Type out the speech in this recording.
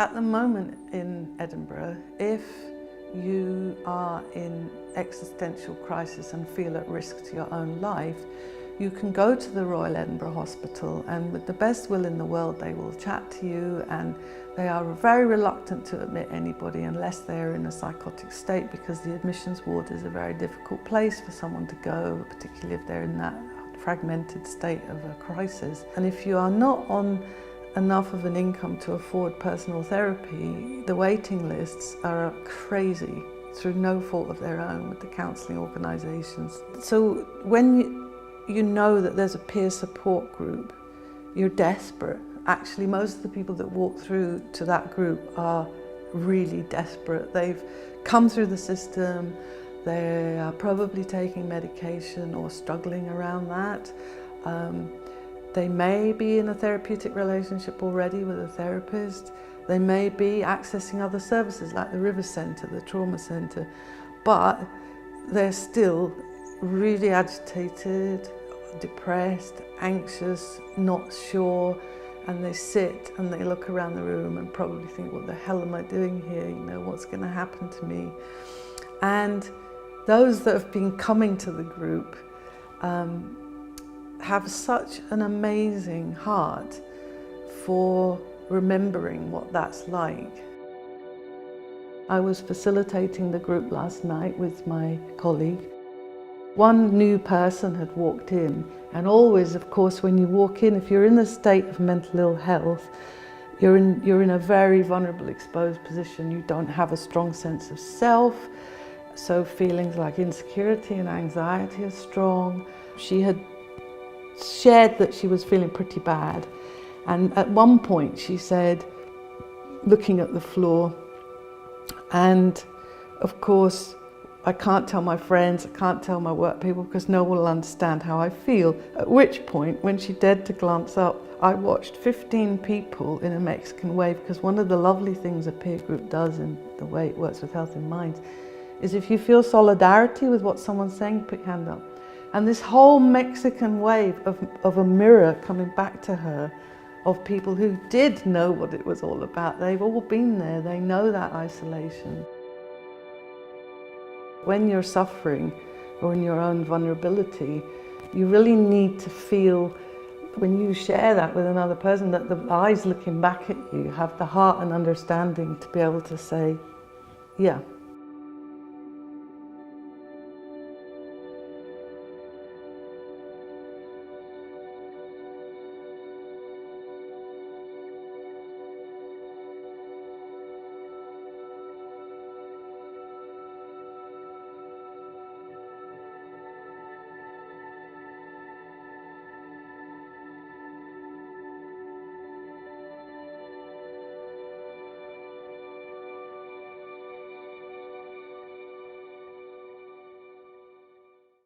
At the moment in Edinburgh, if you are in existential crisis and feel at risk to your own life, you can go to the Royal Edinburgh Hospital, and with the best will in the world they will chat to you, and they are very reluctant to admit anybody unless they're in a psychotic state, because the admissions ward is a very difficult place for someone to go, particularly if they're in that fragmented state of a crisis. And if you are not on enough of an income to afford personal therapy, the waiting lists are crazy through no fault of their own with the counselling organisations. So when you know that there's a peer support group, you're desperate. Actually, most of the people that walk through to that group are really desperate. They've come through the system, they are probably taking medication or struggling around that. They may be in a therapeutic relationship already with a therapist. They may be accessing other services like the River Centre, the trauma centre, but they're still really agitated, depressed, anxious, not sure, and they sit and they look around the room and probably think, what the hell am I doing here? You know, what's going to happen to me? And those that have been coming to the group have such an amazing heart for remembering what that's like. I was facilitating the group last night with my colleague. One new person had walked in, and always, of course, when you walk in, if you're in a state of mental ill health, you're in a very vulnerable, exposed position. You don't have a strong sense of self, so feelings like insecurity and anxiety are strong. She had shared that she was feeling pretty bad, and at one point she said, looking at the floor, and of course I can't tell my friends, I can't tell my work people because no one will understand how I feel. At which point, when she dared to glance up, I watched 15 people in a Mexican wave, because one of the lovely things a peer group does in the way it works with Health in Minds is if you feel solidarity with what someone's saying, put your hand up. And this whole Mexican wave of a mirror coming back to her, of people who did know what it was all about. They've all been there, they know that isolation. When you're suffering or in your own vulnerability, you really need to feel, when you share that with another person, that the eyes looking back at you have the heart and understanding to be able to say, yeah,